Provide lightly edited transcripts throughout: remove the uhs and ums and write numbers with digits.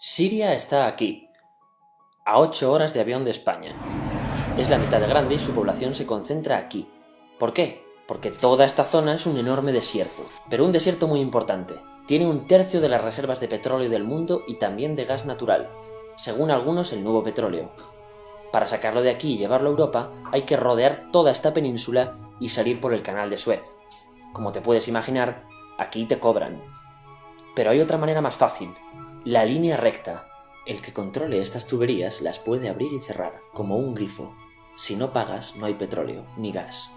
Siria está aquí, a 8 horas de avión de España. Es la mitad de grande y su población se concentra aquí. ¿Por qué? Porque toda esta zona es un enorme desierto, pero un desierto muy importante. Tiene 1/3 de las reservas de petróleo del mundo y también de gas natural, según algunos el nuevo petróleo. Para sacarlo de aquí y llevarlo a Europa, hay que rodear toda esta península y salir por el canal de Suez. Como te puedes imaginar, aquí te cobran. Pero hay otra manera más fácil, la línea recta. El que controle estas tuberías las puede abrir y cerrar, como un grifo. Si no pagas, no hay petróleo, ni gas.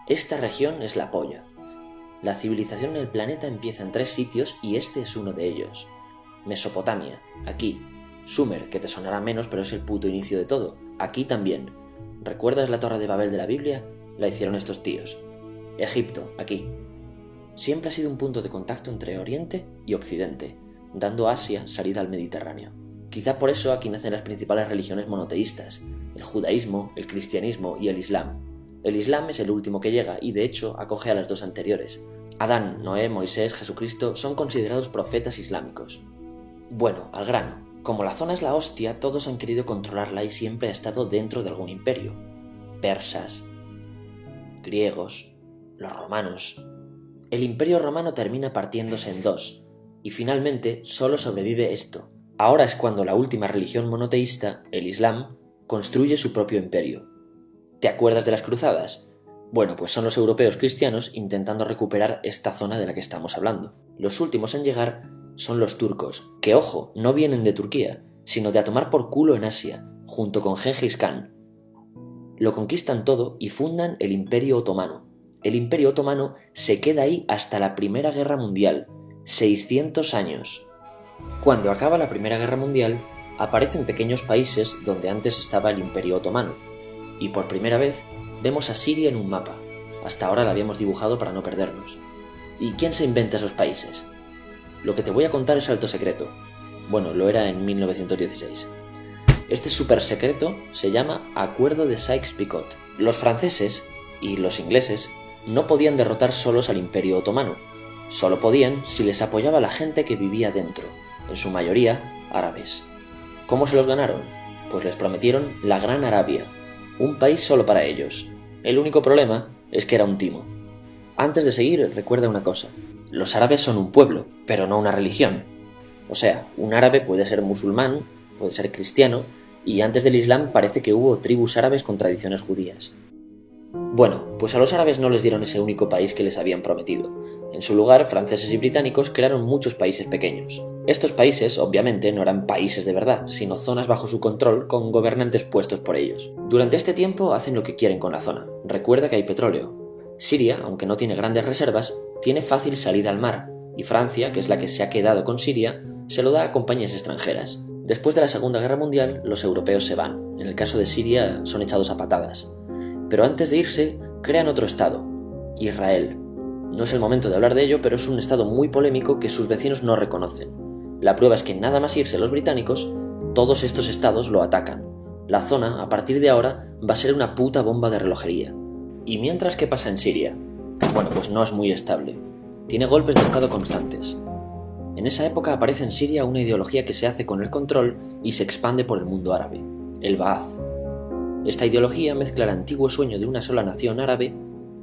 Esta región es la polla. La civilización en el planeta empieza en 3 sitios y este es uno de ellos. Mesopotamia, aquí. Sumer, que te sonará menos, pero es el puto inicio de todo. Aquí también. ¿Recuerdas la Torre de Babel de la Biblia? La hicieron estos tíos. Egipto, aquí. Siempre ha sido un punto de contacto entre Oriente y Occidente, dando a Asia salida al Mediterráneo. Quizá por eso aquí nacen las principales religiones monoteístas, el judaísmo, el cristianismo y el islam. El islam es el último que llega y de hecho acoge a las 2 anteriores. Adán, Noé, Moisés, Jesucristo son considerados profetas islámicos. Bueno, al grano. Como la zona es la hostia, todos han querido controlarla y siempre ha estado dentro de algún imperio. Persas, griegos, los romanos. El imperio romano termina partiéndose en 2, y finalmente solo sobrevive esto. Ahora es cuando la última religión monoteísta, el Islam, construye su propio imperio. ¿Te acuerdas de las cruzadas? Bueno, pues son los europeos cristianos intentando recuperar esta zona de la que estamos hablando. Los últimos en llegar son los turcos, que ojo, no vienen de Turquía, sino de a tomar por culo en Asia, junto con Gengis Khan. Lo conquistan todo y fundan el Imperio Otomano. El Imperio Otomano se queda ahí hasta la Primera Guerra Mundial, 600 años. Cuando acaba la Primera Guerra Mundial, aparecen pequeños países donde antes estaba el Imperio Otomano, y por primera vez vemos a Siria en un mapa. Hasta ahora la habíamos dibujado para no perdernos. ¿Y quién se inventa esos países? Lo que te voy a contar es alto secreto. Bueno, lo era en 1916. Este súper secreto se llama Acuerdo de Sykes-Picot. Los franceses y los ingleses no podían derrotar solos al Imperio Otomano. Solo podían si les apoyaba la gente que vivía dentro, en su mayoría árabes. ¿Cómo se los ganaron? Pues les prometieron la Gran Arabia, un país solo para ellos. El único problema es que era un timo. Antes de seguir, recuerda una cosa. Los árabes son un pueblo, pero no una religión. O sea, un árabe puede ser musulmán, puede ser cristiano, y antes del Islam parece que hubo tribus árabes con tradiciones judías. Bueno, pues a los árabes no les dieron ese único país que les habían prometido. En su lugar, franceses y británicos crearon muchos países pequeños. Estos países, obviamente, no eran países de verdad, sino zonas bajo su control con gobernantes puestos por ellos. Durante este tiempo hacen lo que quieren con la zona. Recuerda que hay petróleo. Siria, aunque no tiene grandes reservas, tiene fácil salida al mar, y Francia, que es la que se ha quedado con Siria, se lo da a compañías extranjeras. Después de la Segunda Guerra Mundial, los europeos se van. En el caso de Siria, son echados a patadas. Pero antes de irse, crean otro estado, Israel. No es el momento de hablar de ello, pero es un estado muy polémico que sus vecinos no reconocen. La prueba es que nada más irse los británicos, todos estos estados lo atacan. La zona, a partir de ahora, va a ser una puta bomba de relojería. ¿Y mientras qué pasa en Siria? Bueno, pues no es muy estable. Tiene golpes de estado constantes. En esa época aparece en Siria una ideología que se hace con el control y se expande por el mundo árabe, el Ba'ath. Esta ideología mezcla el antiguo sueño de una sola nación árabe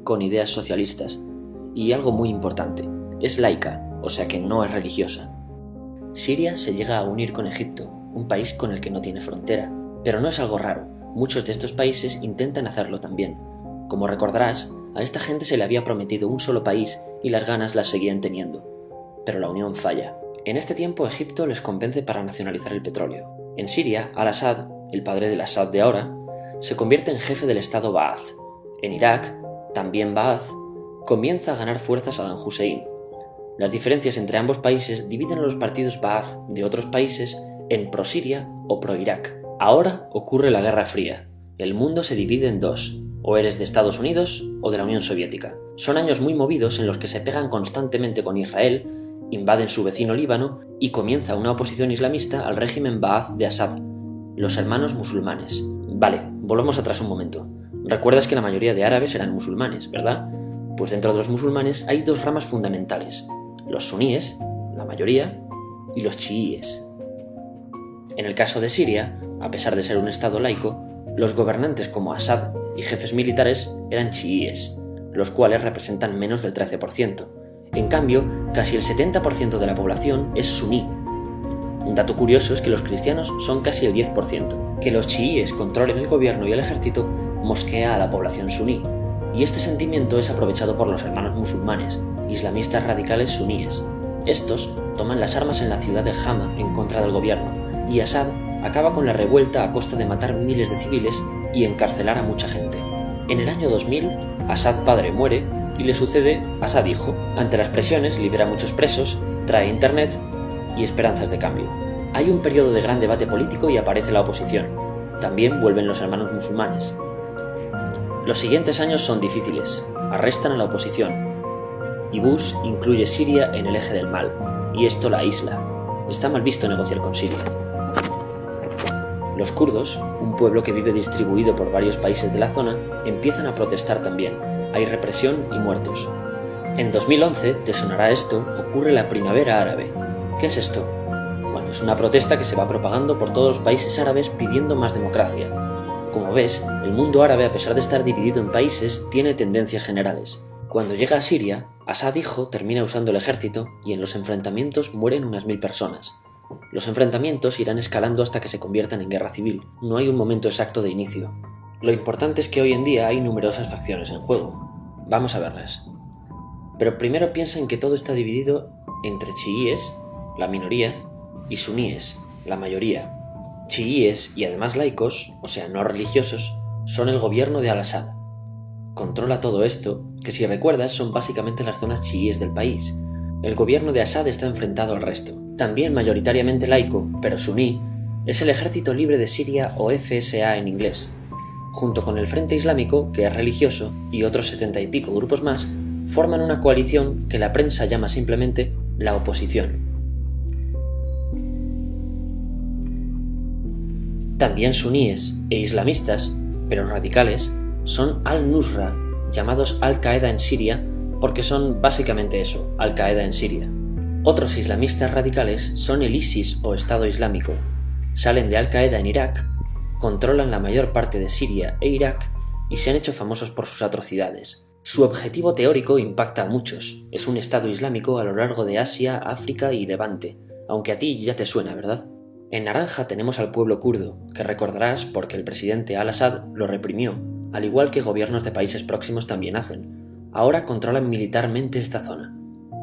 con ideas socialistas. Y algo muy importante, es laica, o sea que no es religiosa. Siria se llega a unir con Egipto, un país con el que no tiene frontera. Pero no es algo raro, muchos de estos países intentan hacerlo también. Como recordarás, a esta gente se le había prometido un solo país y las ganas las seguían teniendo. Pero la unión falla. En este tiempo Egipto les convence para nacionalizar el petróleo. En Siria, Al-Assad, el padre del Assad de ahora, se convierte en jefe del estado Ba'ath. En Irak, también Ba'ath, comienza a ganar fuerza Saddam Hussein. Las diferencias entre ambos países dividen a los partidos Ba'ath de otros países en pro-Siria o pro-Irak. Ahora ocurre la Guerra Fría. El mundo se divide en 2. O eres de Estados Unidos o de la Unión Soviética. Son años muy movidos en los que se pegan constantemente con Israel, invaden su vecino Líbano y comienza una oposición islamista al régimen Ba'ath de Assad, los hermanos musulmanes. Vale, volvamos atrás un momento. Recuerdas que la mayoría de árabes eran musulmanes, ¿verdad? Pues dentro de los musulmanes hay 2 ramas fundamentales, los suníes, la mayoría, y los chiíes. En el caso de Siria, a pesar de ser un estado laico, los gobernantes como Assad y jefes militares eran chiíes, los cuales representan menos del 13%. En cambio, casi el 70% de la población es suní. Un dato curioso es que los cristianos son casi el 10%. Que los chiíes controlen el gobierno y el ejército mosquea a la población suní, y este sentimiento es aprovechado por los hermanos musulmanes, islamistas radicales suníes. Estos toman las armas en la ciudad de Hama en contra del gobierno, y Assad acaba con la revuelta a costa de matar miles de civiles y encarcelar a mucha gente. En el año 2000, Assad padre muere y le sucede Assad hijo. Ante las presiones libera a muchos presos, trae internet y esperanzas de cambio. Hay un periodo de gran debate político y aparece la oposición. También vuelven los hermanos musulmanes. Los siguientes años son difíciles, arrestan a la oposición, y Bush incluye Siria en el eje del mal, y esto la aísla. Está mal visto negociar con Siria. Los kurdos, un pueblo que vive distribuido por varios países de la zona, empiezan a protestar también. Hay represión y muertos. En 2011, te sonará esto, ocurre la Primavera Árabe. ¿Qué es esto? Bueno, es una protesta que se va propagando por todos los países árabes pidiendo más democracia. Como ves, el mundo árabe, a pesar de estar dividido en países, tiene tendencias generales. Cuando llega a Siria, Assad hijo termina usando el ejército y en los enfrentamientos mueren unas 1000 personas. Los enfrentamientos irán escalando hasta que se conviertan en guerra civil. No hay un momento exacto de inicio. Lo importante es que hoy en día hay numerosas facciones en juego. Vamos a verlas. Pero primero piensa en que todo está dividido entre chiíes, la minoría, y suníes, la mayoría. Chiíes y además laicos, o sea, no religiosos, son el gobierno de Al-Assad. Controla todo esto, que si recuerdas son básicamente las zonas chiíes del país. El gobierno de Assad está enfrentado al resto. También mayoritariamente laico, pero suní, es el Ejército Libre de Siria o FSA en inglés. Junto con el Frente Islámico, que es religioso, y otros 70 y pico grupos más, forman una coalición que la prensa llama simplemente la oposición. También suníes e islamistas, pero radicales, son Al-Nusra, llamados Al-Qaeda en Siria, porque son básicamente eso, Al-Qaeda en Siria. Otros islamistas radicales son el ISIS o Estado Islámico. Salen de Al-Qaeda en Irak, controlan la mayor parte de Siria e Irak y se han hecho famosos por sus atrocidades. Su objetivo teórico impacta a muchos. Es un Estado Islámico a lo largo de Asia, África y Levante, aunque a ti ya te suena, ¿verdad? En naranja tenemos al pueblo kurdo, que recordarás porque el presidente Al-Assad lo reprimió, al igual que gobiernos de países próximos también hacen. Ahora controlan militarmente esta zona.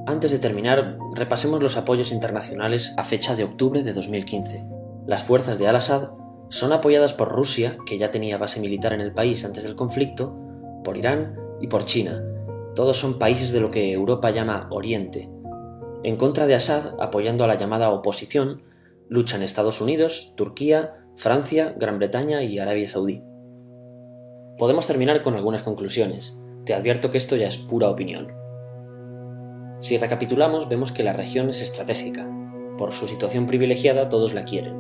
Antes de terminar, repasemos los apoyos internacionales a fecha de octubre de 2015. Las fuerzas de Al-Assad son apoyadas por Rusia, que ya tenía base militar en el país antes del conflicto, por Irán y por China. Todos son países de lo que Europa llama Oriente. En contra de Assad, apoyando a la llamada oposición, luchan Estados Unidos, Turquía, Francia, Gran Bretaña y Arabia Saudí. Podemos terminar con algunas conclusiones. Te advierto que esto ya es pura opinión. Si recapitulamos, vemos que la región es estratégica. Por su situación privilegiada, todos la quieren.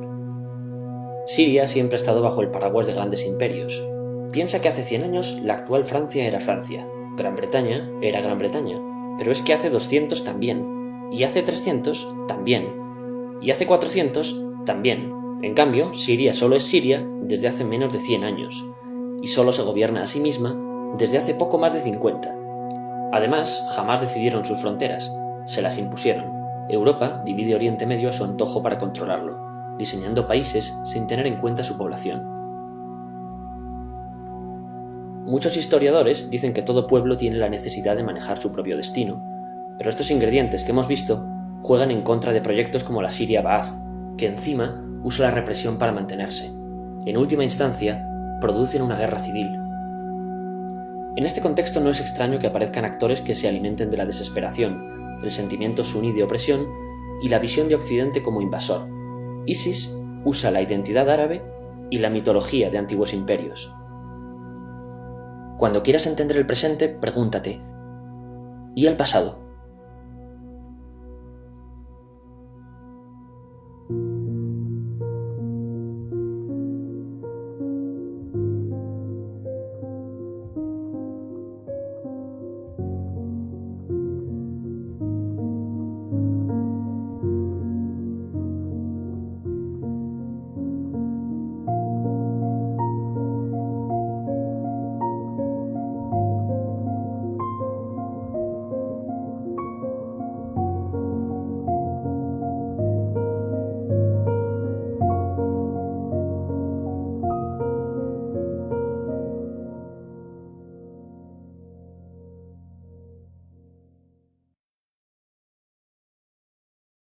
Siria siempre ha estado bajo el paraguas de grandes imperios. Piensa que hace 100 años la actual Francia era Francia, Gran Bretaña era Gran Bretaña, pero es que hace 200 también, y hace 300 también, y hace 400 también. En cambio, Siria solo es Siria desde hace menos de 100 años, y solo se gobierna a sí misma desde hace poco más de 50. Además, jamás decidieron sus fronteras, se las impusieron. Europa divide Oriente Medio a su antojo para controlarlo, diseñando países sin tener en cuenta su población. Muchos historiadores dicen que todo pueblo tiene la necesidad de manejar su propio destino, pero estos ingredientes que hemos visto juegan en contra de proyectos como la Siria Ba'ath, que encima usa la represión para mantenerse. En última instancia, producen una guerra civil. En este contexto no es extraño que aparezcan actores que se alimenten de la desesperación, el sentimiento suní de opresión y la visión de Occidente como invasor. ISIS usa la identidad árabe y la mitología de antiguos imperios. Cuando quieras entender el presente, pregúntate: ¿y el pasado?